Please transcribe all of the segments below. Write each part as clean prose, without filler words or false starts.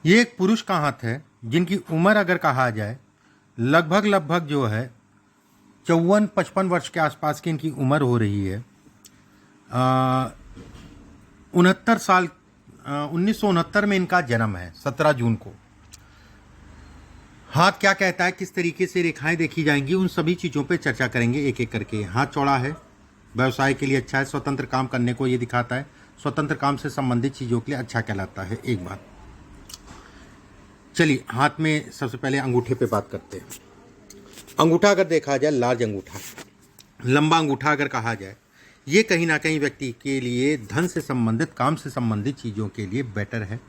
ये एक पुरुष का हाथ है जिनकी उम्र अगर कहा जाए लगभग जो है 54-55 वर्ष के आसपास की इनकी उम्र हो रही है। 69 साल 1969 में इनका जन्म है, 17 जून को। हाथ क्या कहता है, किस तरीके से रेखाएं देखी जाएंगी, उन सभी चीज़ों पे चर्चा करेंगे एक एक करके। हाथ चौड़ा है, व्यवसाय के लिए अच्छा है, स्वतंत्र काम करने को ये दिखाता है, स्वतंत्र काम से संबंधित चीज़ों के लिए अच्छा कहलाता है। एक बात, चलिए हाथ में सबसे पहले अंगूठे पे बात करते हैं। अंगूठा अगर देखा जाए, लार्ज अंगूठा, लंबा अंगूठा अगर कहा जाए, ये कहीं ना कहीं व्यक्ति के लिए धन से संबंधित, काम से संबंधित चीज़ों के लिए बेटर है।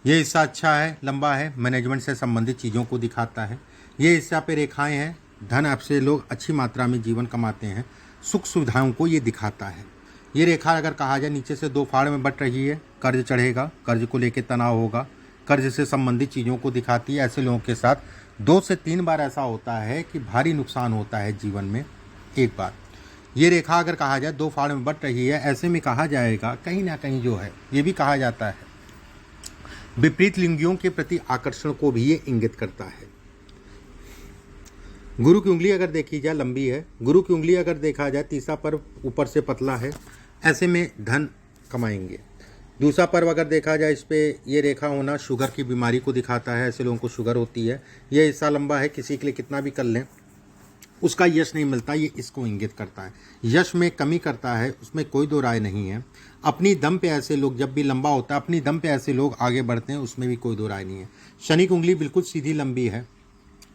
ये हिस्सा अच्छा है, लंबा है, मैनेजमेंट से संबंधित चीज़ों को दिखाता है। ये हिस्सा पे रेखाएं हैं, धन आपसे लोग अच्छी मात्रा में जीवन कमाते हैं, सुख सुविधाओं को ये दिखाता है। ये रेखा अगर कहा जाए नीचे से 2 फाड़ में बट रही है, कर्ज चढ़ेगा, कर्ज को लेकर तनाव होगा, कर्ज से संबंधित चीज़ों को दिखाती है। ऐसे लोगों के साथ 2 से 3 बार ऐसा होता है कि भारी नुकसान होता है जीवन में। एक बार ये रेखा अगर कहा जाए 2 फाड़ में बट रही है, ऐसे में कहा जाएगा कहीं ना कहीं जो है, ये भी कहा जाता है विपरीत लिंगियों के प्रति आकर्षण को भी ये इंगित करता है। गुरु की उंगली अगर देखी जाए लंबी है, गुरु की उंगली अगर देखा जाए तीसरा पर्व ऊपर से पतला है, ऐसे में धन कमाएंगे। दूसरा पर्व अगर देखा जाए, इस पे ये रेखा होना शुगर की बीमारी को दिखाता है, ऐसे लोगों को शुगर होती है। ये हिस्सा लंबा है, किसी के लिए कितना भी कर लें उसका यश नहीं मिलता, ये इसको इंगित करता है। यश में कमी करता है, उसमें कोई दो राय नहीं है। अपनी दम पे ऐसे लोग, जब भी लंबा होता है अपनी दम पे ऐसे लोग आगे बढ़ते हैं, उसमें भी कोई दो राय नहीं है। शनि की उंगली बिल्कुल सीधी लंबी है,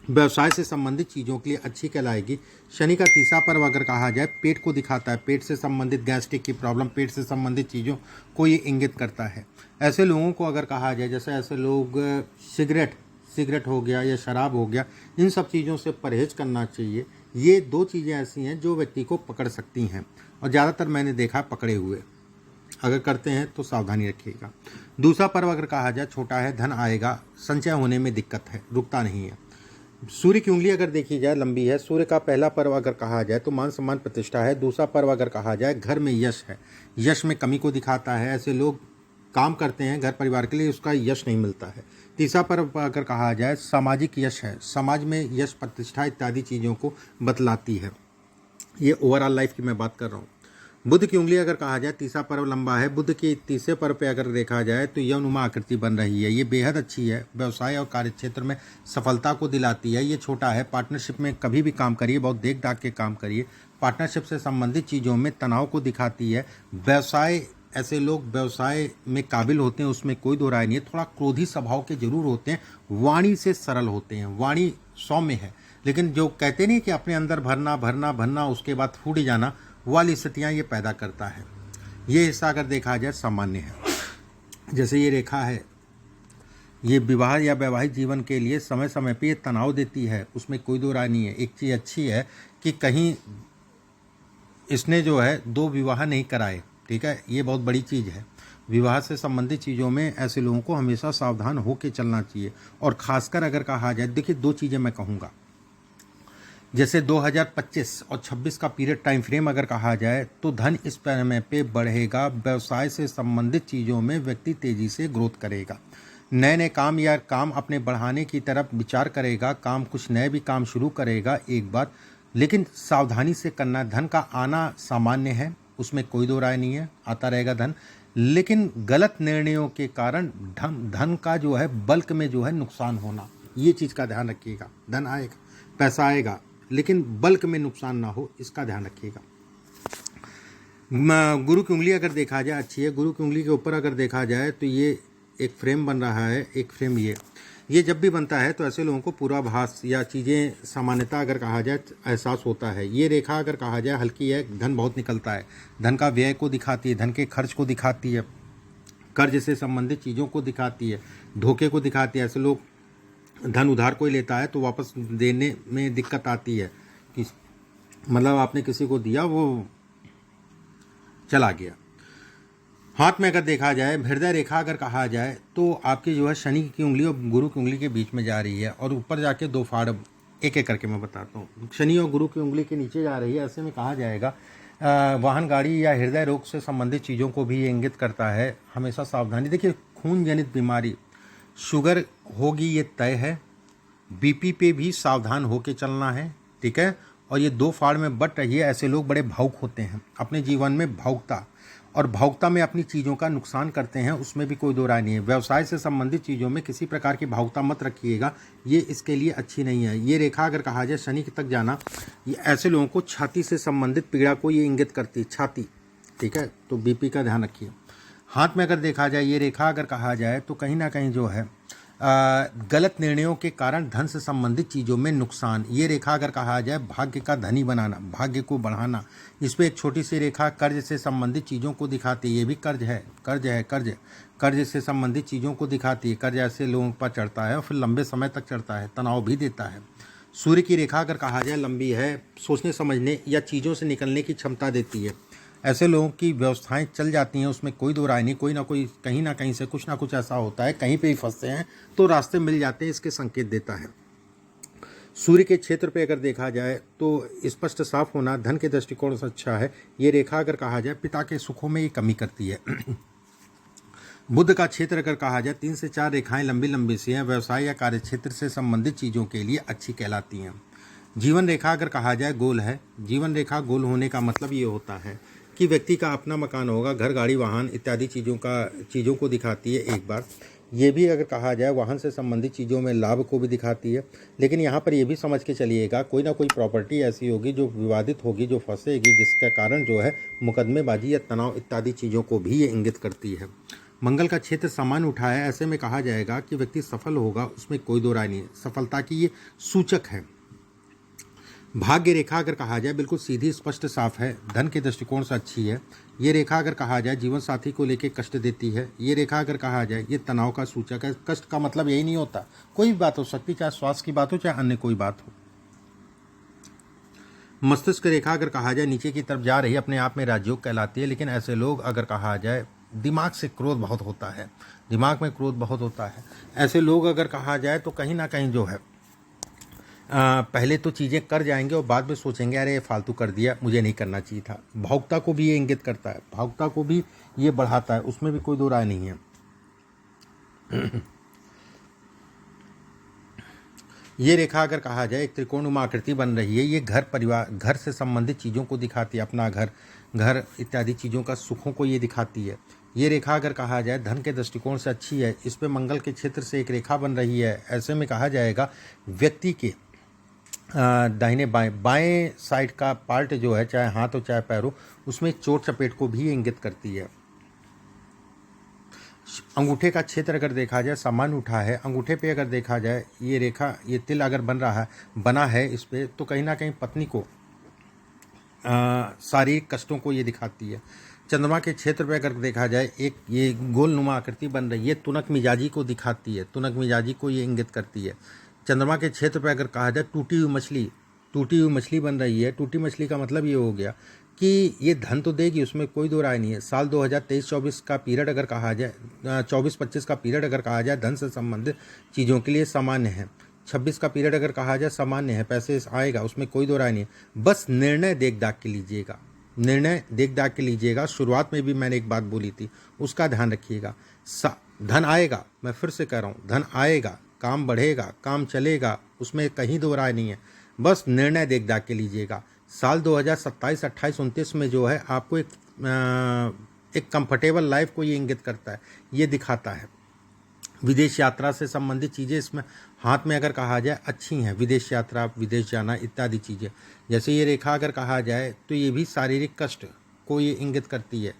व्यवसाय से संबंधित चीज़ों के लिए अच्छी कहलाएगी। शनि का तीसरा पर्व अगर कहा जाए, पेट को दिखाता है, पेट से संबंधित गैस्ट्रिक की प्रॉब्लम, पेट से संबंधित चीज़ों को ये इंगित करता है। ऐसे लोगों को अगर कहा जाए, जैसे ऐसे लोग सिगरेट हो गया या शराब हो गया, इन सब चीज़ों से परहेज करना चाहिए। ये 2 चीज़ें ऐसी हैं जो व्यक्ति को पकड़ सकती हैं, और ज़्यादातर मैंने देखा पकड़े हुए। अगर करते हैं तो सावधानी रखिएगा। दूसरा पर्व अगर कहा जाए छोटा है, धन आएगा, संचय होने में दिक्कत है, रुकता नहीं है। सूर्य की उंगली अगर देखी जाए लंबी है। सूर्य का पहला पर्व अगर कहा जाए तो मान सम्मान प्रतिष्ठा है। दूसरा पर्व अगर कहा जाए घर में यश है, यश में कमी को दिखाता है। ऐसे लोग काम करते हैं घर परिवार के लिए, उसका यश नहीं मिलता है। तीसरा पर्व अगर कहा जाए सामाजिक यश है, समाज में यश प्रतिष्ठा इत्यादि चीज़ों को बतलाती है। ये ओवरऑल लाइफ की मैं बात कर रहा हूँ। बुध की उंगली अगर कहा जाए, तीसरा पर्व लंबा है। बुध के तीसरे पर्व पे अगर देखा जाए तो यौनुमा आकृति बन रही है, ये बेहद अच्छी है, व्यवसाय और कार्य क्षेत्र में सफलता को दिलाती है। ये छोटा है, पार्टनरशिप में कभी भी काम करिए, बहुत देख दाख के काम करिए। पार्टनरशिप से संबंधित चीज़ों में तनाव को दिखाती है। व्यवसाय, ऐसे लोग व्यवसाय में काबिल होते हैं, उसमें कोई दो राय नहीं है। थोड़ा क्रोधी स्वभाव के जरूर होते हैं, वाणी से सरल होते हैं, वाणी सौम्य है, लेकिन जो कहते नहीं कि अपने अंदर भरना भरना भरना उसके बाद फूट जाना वाली स्थितियाँ ये पैदा करता है। ये हिस्सा अगर देखा जाए सामान्य है। जैसे ये रेखा है, ये विवाह या वैवाहिक जीवन के लिए समय समय पे ये तनाव देती है, उसमें कोई दो राय नहीं है। एक चीज़ अच्छी है कि कहीं इसने जो है 2 विवाह नहीं कराए, ठीक है, ये बहुत बड़ी चीज़ है। विवाह से संबंधित चीज़ों में ऐसे लोगों को हमेशा सावधान होकर चलना चाहिए। और ख़ासकर अगर कहा जाए, देखिए 2 चीज़ें मैं कहूँगा, जैसे 2025 और 26 का पीरियड टाइम फ्रेम अगर कहा जाए तो धन इस समय पे बढ़ेगा। व्यवसाय से संबंधित चीज़ों में व्यक्ति तेज़ी से ग्रोथ करेगा, नए नए काम या काम अपने बढ़ाने की तरफ विचार करेगा, काम कुछ नए भी काम शुरू करेगा। एक बात लेकिन सावधानी से करना, धन का आना सामान्य है, उसमें कोई दो राय नहीं है, आता रहेगा धन, लेकिन गलत निर्णयों के कारण धन का जो है बल्क में जो है नुकसान होना, ये चीज़ का ध्यान रखिएगा। धन आएगा, पैसा आएगा, लेकिन बल्क में नुकसान ना हो, इसका ध्यान रखिएगा। गुरु की उंगली अगर देखा जाए अच्छी है। गुरु की उंगली के ऊपर अगर देखा जाए तो ये एक फ्रेम बन रहा है, एक फ्रेम ये जब भी बनता है तो ऐसे लोगों को पूर्वाभास या चीज़ें सामान्यता अगर कहा जाए एहसास होता है। ये रेखा अगर कहा जाए हल्की है, धन बहुत निकलता है, धन का व्यय को दिखाती है, धन के खर्च को दिखाती है, कर्ज से संबंधित चीज़ों को दिखाती है, धोखे को दिखाती है। ऐसे लोग धन उधार कोई लेता है तो वापस देने में दिक्कत आती है, कि मतलब आपने किसी को दिया वो चला गया। हाथ में अगर देखा जाए, हृदय रेखा अगर कहा जाए तो आपकी जो है शनि की उंगली और गुरु की उंगली के बीच में जा रही है, और ऊपर जाके 2 फाड़, एक एक करके मैं बताता हूँ। शनि और गुरु की उंगली के नीचे जा रही है, ऐसे में कहा जाएगा वाहन गाड़ी या हृदय रोग से संबंधित चीज़ों को भी ये इंगित करता है, हमेशा सावधानी। देखिए खून जनित बीमारी शुगर होगी ये तय है, बीपी पे भी सावधान होके चलना है, ठीक है। और ये 2 फाड़ में बट रही है। ऐसे लोग बड़े भावुक होते हैं, अपने जीवन में भावुकता और भावुकता में अपनी चीज़ों का नुकसान करते हैं, उसमें भी कोई दो राय नहीं है। व्यवसाय से संबंधित चीज़ों में किसी प्रकार की भावुकता मत रखिएगा, ये इसके लिए अच्छी नहीं है। ये रेखा अगर कहा जाए शनि तक जाना, ये ऐसे लोगों को छाती से संबंधित पीड़ा को ये इंगित करती है, छाती, ठीक है। तो बीपी का ध्यान रखिए। हाथ में अगर देखा जाए ये रेखा अगर कहा जाए तो कहीं ना कहीं जो है गलत निर्णयों के कारण धन से संबंधित चीज़ों में नुकसान। ये रेखा अगर कहा जाए भाग्य का धनी बनाना, भाग्य को बढ़ाना। इस पर एक छोटी सी रेखा कर्ज से संबंधित चीज़ों को दिखाती है। ये भी कर्ज है, कर्ज है, कर्ज से संबंधित चीज़ों को दिखाती है। कर्ज ऐसे लोगों पर चढ़ता है और फिर लंबे समय तक चढ़ता है, तनाव भी देता है। सूर्य की रेखा अगर कहा जाए लंबी है, सोचने समझने या चीज़ों से निकलने की क्षमता देती है। ऐसे लोगों की व्यवस्थाएं चल जाती हैं, उसमें कोई दो राय नहीं। कोई ना कोई कहीं ना कहीं से कुछ ना कुछ ऐसा होता है, कहीं पे भी फंसते हैं तो रास्ते मिल जाते हैं, इसके संकेत देता है। सूर्य के क्षेत्र पे अगर देखा जाए तो स्पष्ट साफ होना धन के दृष्टिकोण से अच्छा है। ये रेखा अगर कहा जाए पिता के सुखों में ये कमी करती है। बुध का क्षेत्र अगर कहा जाए 3 से 4 रेखाएं लंबी लंबी सी हैं, व्यवसाय या कार्य क्षेत्र से संबंधित चीज़ों के लिए अच्छी कहलाती हैं। जीवन रेखा अगर कहा जाए गोल है। जीवन रेखा गोल होने का मतलब ये होता है कि व्यक्ति का अपना मकान होगा, घर, गाड़ी, वाहन इत्यादि चीज़ों को दिखाती है। एक बार ये भी अगर कहा जाए वाहन से संबंधित चीज़ों में लाभ को भी दिखाती है। लेकिन यहाँ पर ये भी समझ के चलिएगा कोई ना कोई प्रॉपर्टी ऐसी होगी जो विवादित होगी, जो फंसेगी, जिसका कारण जो है मुकदमेबाजी या तनाव इत्यादि चीज़ों को भी ये इंगित करती है। मंगल का क्षेत्र सामान्य उठा है, ऐसे में कहा जाएगा कि व्यक्ति सफल होगा, उसमें कोई दो राय नहीं है। सफलता की ये सूचक है। भाग्य रेखा अगर कहा जाए बिल्कुल सीधी, स्पष्ट, साफ है, धन के दृष्टिकोण से अच्छी है। ये रेखा अगर कहा जाए जीवन साथी को लेकर कष्ट देती है। ये रेखा अगर कहा जाए ये तनाव का सूचक है। कष्ट का मतलब यही नहीं होता, कोई भी बात हो सकती, चाहे स्वास्थ्य की बात हो चाहे अन्य कोई बात हो। मस्तिष्क रेखा अगर कहा जाए नीचे की तरफ जा रही, अपने आप में राजयोग कहलाती है। लेकिन ऐसे लोग अगर कहा जाए दिमाग से क्रोध बहुत होता है, दिमाग में क्रोध बहुत होता है। ऐसे लोग अगर कहा जाए तो कहीं ना कहीं जो है पहले तो चीज़ें कर जाएंगे और बाद में सोचेंगे अरे ये फालतू कर दिया, मुझे नहीं करना चाहिए था। भावुकता को भी ये इंगित करता है, भावुकता को भी ये बढ़ाता है, उसमें भी कोई दो राय नहीं है। ये रेखा अगर कहा जाए एक त्रिकोणनुमा आकृति बन रही है। ये घर परिवार, घर से संबंधित चीज़ों को दिखाती है, अपना घर इत्यादि चीज़ों का सुखों को ये दिखाती है। ये रेखा अगर कहा जाए धन के दृष्टिकोण से अच्छी है। इस पे मंगल के क्षेत्र से एक रेखा बन रही है। ऐसे में कहा जाएगा व्यक्ति के दाहिने बाएं साइड का पार्ट जो है, चाहे हाथ हो चाहे पैर हो, उसमें चोट चपेट को भी इंगित करती है। अंगूठे का क्षेत्र अगर देखा जाए सामान्य उठा है। अंगूठे पे अगर देखा जाए ये रेखा, ये तिल अगर बना है इस पे, तो कहीं ना कहीं पत्नी को शारीरिक कष्टों को ये दिखाती है। चंद्रमा के क्षेत्र पे अगर देखा जाए एक ये गोलनुमा आकृति बन रही है, तुनक मिजाजी को दिखाती है, तुनक मिजाजी को ये इंगित करती है। चंद्रमा के क्षेत्र पे अगर कहा जाए टूटी हुई मछली बन रही है। टूटी मछली का मतलब ये हो गया कि ये धन तो देगी, उसमें कोई दो राय नहीं है। साल 2023-24 का पीरियड अगर कहा जाए, 24-25 का पीरियड अगर कहा जाए धन से संबंधित चीज़ों के लिए सामान्य है। 26 का पीरियड अगर कहा जाए सामान्य है, पैसे आएगा, उसमें कोई दो राय नहीं है। बस निर्णय देख दाख के लीजिएगा, निर्णय देख दाख के लीजिएगा। शुरुआत में भी मैंने एक बात बोली थी, उसका ध्यान रखिएगा। धन आएगा, मैं फिर से कह रहा हूँ, धन आएगा, काम बढ़ेगा, काम चलेगा, उसमें कहीं दो राय नहीं है। बस निर्णय देख दाख के लीजिएगा। साल 2027, 28, 29 में जो है आपको एक कंफर्टेबल लाइफ को ये इंगित करता है, ये दिखाता है। विदेश यात्रा से संबंधित चीज़ें इसमें हाथ में अगर कहा जाए अच्छी हैं। विदेश यात्रा, विदेश जाना इत्यादि चीज़ें। जैसे ये रेखा अगर कहा जाए तो ये भी शारीरिक कष्ट को ये इंगित करती है,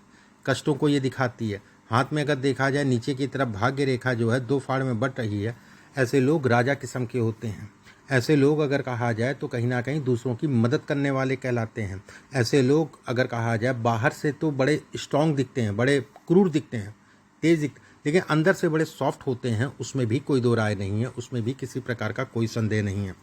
कष्टों को ये दिखाती है। हाथ में अगर देखा जाए नीचे की तरफ भाग्य रेखा जो है 2 फाड़ में बट रही है। ऐसे लोग राजा किस्म के होते हैं। ऐसे लोग अगर कहा जाए तो कहीं ना कहीं दूसरों की मदद करने वाले कहलाते हैं। ऐसे लोग अगर कहा जाए बाहर से तो बड़े स्ट्रांग दिखते हैं, बड़े क्रूर दिखते हैं, तेज दिखते, लेकिन अंदर से बड़े सॉफ्ट होते हैं, उसमें भी कोई दो राय नहीं है, उसमें भी किसी प्रकार का कोई संदेह नहीं है।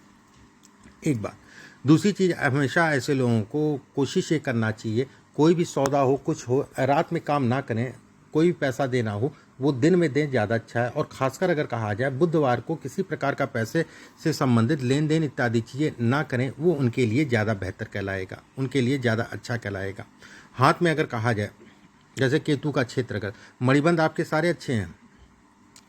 एक बात। दूसरी चीज़, हमेशा ऐसे लोगों को कोशिश ये करना चाहिए, कोई भी सौदा हो, कुछ हो, रात में काम ना करें। कोई भी पैसा देना हो वो दिन में दें, ज़्यादा अच्छा है। और ख़ासकर अगर कहा जाए बुधवार को किसी प्रकार का पैसे से संबंधित लेन देन इत्यादि चीज़ें ना करें, वो उनके लिए ज़्यादा बेहतर कहलाएगा, उनके लिए ज़्यादा अच्छा कहलाएगा। हाथ में अगर कहा जाए जैसे केतु का क्षेत्र, अगर मणिबंध आपके सारे अच्छे हैं,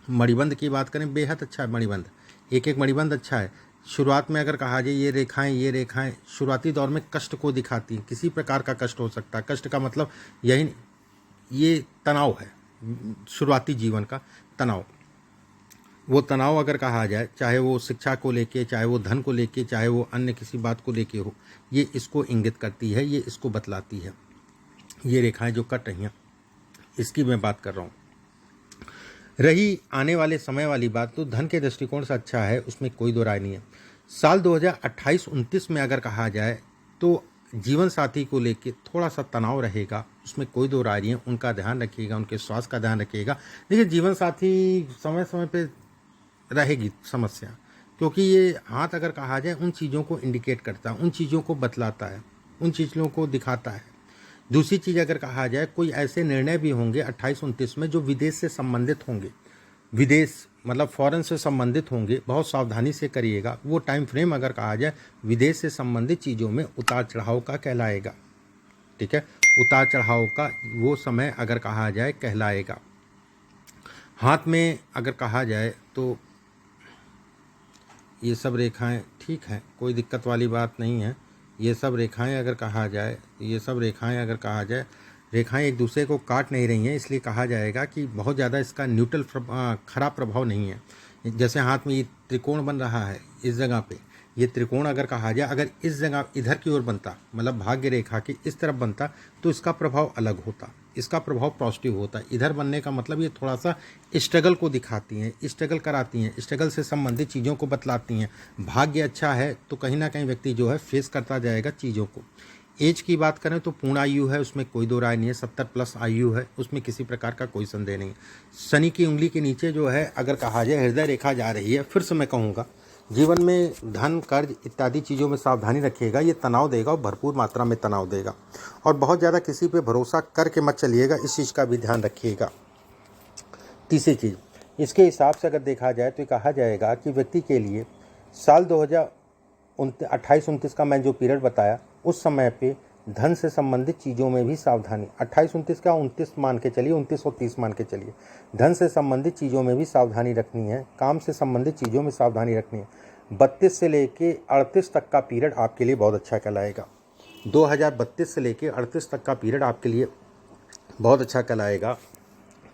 मणिबंध की बात करें, बेहद अच्छा है मणिबंध, एक एक मणिबंध अच्छा है। शुरुआत में अगर कहा जाए ये रेखाएं शुरुआती दौर में कष्ट को दिखाती हैं, किसी प्रकार का कष्ट हो सकता है। कष्ट का मतलब यही, ये तनाव है, शुरुआती जीवन का तनाव। वो तनाव अगर कहा जाए, चाहे वो शिक्षा को लेके, चाहे वो धन को लेके, चाहे वो अन्य किसी बात को लेके हो, ये इसको इंगित करती है, ये इसको बतलाती है। ये रेखाएं जो कट रही हैं, इसकी मैं बात कर रहा हूँ। रही आने वाले समय वाली बात, तो धन के दृष्टिकोण से अच्छा है, उसमें कोई दो राय नहीं है। साल 2028-29 में अगर कहा जाए तो जीवन साथी को लेके थोड़ा सा तनाव रहेगा, उसमें कोई दो राय नहीं है। उनका ध्यान रखिएगा, उनके स्वास्थ्य का ध्यान रखिएगा। देखिए, जीवन साथी समय समय पे रहेगी समस्या, क्योंकि ये हाथ अगर कहा जाए उन चीज़ों को इंडिकेट करता है, उन चीज़ों को बतलाता है, उन चीज़ों को दिखाता है। दूसरी चीज़ अगर कहा जाए, कोई ऐसे निर्णय भी होंगे 28-29 में जो विदेश से संबंधित होंगे, विदेश मतलब फॉरेन से संबंधित होंगे, बहुत सावधानी से करिएगा। वो टाइम फ्रेम अगर कहा जाए विदेश से संबंधित चीज़ों में उतार चढ़ाव का कहलाएगा, ठीक है, उतार चढ़ाव का वो समय अगर कहा जाए कहलाएगा। हाथ में अगर कहा जाए तो ये सब रेखाएं ठीक हैं, कोई दिक्कत वाली बात नहीं है। ये सब रेखाएं अगर कहा जाए, रेखाएं एक दूसरे को काट नहीं रही हैं, इसलिए कहा जाएगा कि बहुत ज़्यादा इसका न्यूट्रल खराब प्रभाव नहीं है। जैसे हाथ में ये त्रिकोण बन रहा है, इस जगह पे ये त्रिकोण अगर कहा जाए, अगर इस जगह इधर की ओर बनता, मतलब भाग्य रेखा की इस तरफ बनता, तो इसका प्रभाव अलग होता, इसका प्रभाव पॉजिटिव होता है। इधर बनने का मतलब ये थोड़ा सा स्ट्रगल को दिखाती हैं, स्ट्रगल कराती हैं, स्ट्रगल से संबंधित चीज़ों को बतलाती हैं। भाग्य अच्छा है तो कहीं ना कहीं व्यक्ति जो है फेस करता जाएगा चीज़ों को। एज की बात करें तो पूर्ण आयु है, उसमें कोई दो राय नहीं है, 70+ आयु है, उसमें किसी प्रकार का कोई संदेह नहीं। शनि की उंगली के नीचे जो है अगर कहा जाए हृदय रेखा जा रही है। फिर से मैं कहूँगा, जीवन में धन, कर्ज इत्यादि चीज़ों में सावधानी रखिएगा, ये तनाव देगा और भरपूर मात्रा में तनाव देगा। और बहुत ज़्यादा किसी पे भरोसा करके मत चलिएगा, इस चीज़ का भी ध्यान रखिएगा। तीसरी चीज़, इसके हिसाब से अगर देखा जाए तो कहा जाएगा कि व्यक्ति के लिए साल 2028-29 का मैं जो पीरियड बताया, उस समय पे धन से संबंधित चीज़ों में भी सावधानी, 28-29 का 29 मान के चलिए, 29 और 30 मान के चलिए, धन से संबंधित चीज़ों में भी सावधानी रखनी है, काम से संबंधित चीज़ों में सावधानी रखनी है। 32 से लेके 38 तक का पीरियड आपके लिए बहुत अच्छा कहलाएगा। 2032 से लेके 38 तक का पीरियड आपके लिए बहुत अच्छा कहलाएगा,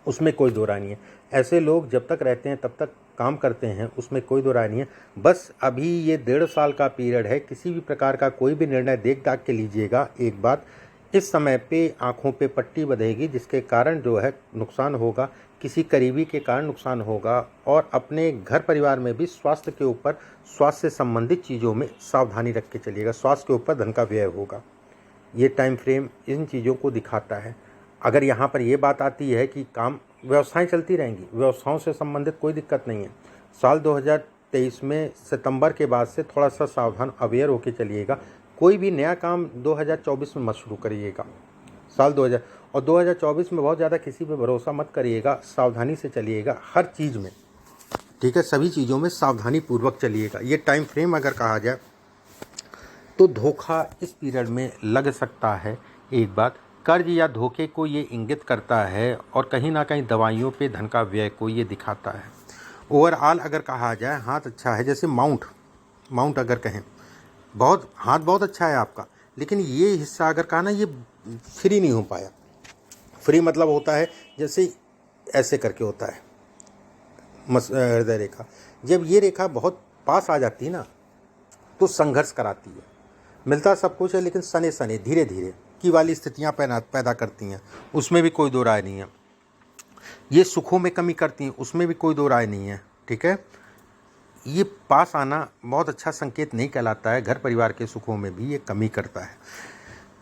उसमें कोई दो राय नहीं है। ऐसे लोग जब तक रहते हैं तब तक काम करते हैं, उसमें कोई दो राय नहीं है। बस अभी ये 1.5 साल का पीरियड है, किसी भी प्रकार का कोई भी निर्णय देख दाख के लीजिएगा। एक बात, इस समय पे आँखों पे पट्टी बंधेगी, जिसके कारण जो है नुकसान होगा, किसी करीबी के कारण नुकसान होगा। और अपने घर परिवार में भी स्वास्थ्य के ऊपर, स्वास्थ्य से संबंधित चीज़ों में सावधानी रख के चलिएगा, स्वास्थ्य के ऊपर धन का व्यय होगा। ये टाइम फ्रेम इन चीज़ों को दिखाता है। अगर यहाँ पर ये बात आती है कि काम, व्यवसाएं चलती रहेंगी, व्यवसायों से संबंधित कोई दिक्कत नहीं है। साल 2023 में सितंबर के बाद से थोड़ा सा सावधान, अवेयर होकर चलिएगा। कोई भी नया काम 2024 में मत शुरू करिएगा, साल 2000 और 2024 में बहुत ज़्यादा किसी पे भरोसा मत करिएगा, सावधानी से चलिएगा हर चीज़ में, ठीक है, सभी चीज़ों में सावधानी पूर्वक चलिएगा। ये टाइम फ्रेम अगर कहा जाए तो धोखा इस पीरियड में लग सकता है। एक बात, कर्ज या धोखे को ये इंगित करता है और कहीं ना कहीं दवाइयों पे धन का व्यय को ये दिखाता है। ओवरऑल अगर कहा जाए हाथ अच्छा है, जैसे माउंट अगर कहें, बहुत हाथ बहुत अच्छा है आपका, लेकिन ये हिस्सा अगर कहा ना, ये फ्री नहीं हो पाया। फ्री मतलब होता है जैसे ऐसे करके होता है हृदय रेखा, जब ये रेखा बहुत पास आ जाती है ना तो संघर्ष कराती है। मिलता सब कुछ है लेकिन सने सने धीरे धीरे की वाली स्थितियाँ पैदा करती हैं, उसमें भी कोई दो राय नहीं है। ये सुखों में कमी करती हैं, उसमें भी कोई दो राय नहीं है, ठीक है। ये पास आना बहुत अच्छा संकेत नहीं कहलाता है, घर परिवार के सुखों में भी ये कमी करता है।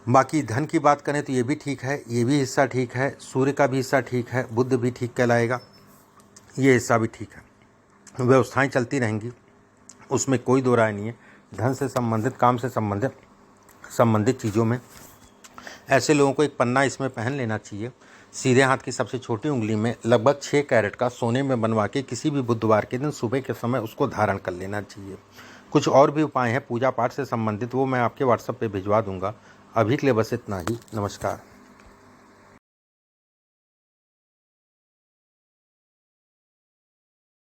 बाकी धन की बात करें तो ये भी ठीक है, ये भी हिस्सा ठीक है, सूर्य का भी हिस्सा ठीक है, बुध भी ठीक कहलाएगा, ये हिस्सा भी ठीक है। व्यवस्थाएं चलती रहेंगी, उसमें कोई दो राय नहीं है। धन से संबंधित, काम से संबंधित चीज़ों में ऐसे लोगों को एक पन्ना इसमें पहन लेना चाहिए। सीधे हाथ की सबसे छोटी उंगली में लगभग 6 कैरेट का सोने में बनवा के किसी भी बुधवार के दिन सुबह के समय उसको धारण कर लेना चाहिए। कुछ और भी उपाय हैं पूजा पाठ से संबंधित, वो मैं आपके व्हाट्सएप पे भिजवा दूंगा। अभी के लिए बस इतना ही, नमस्कार।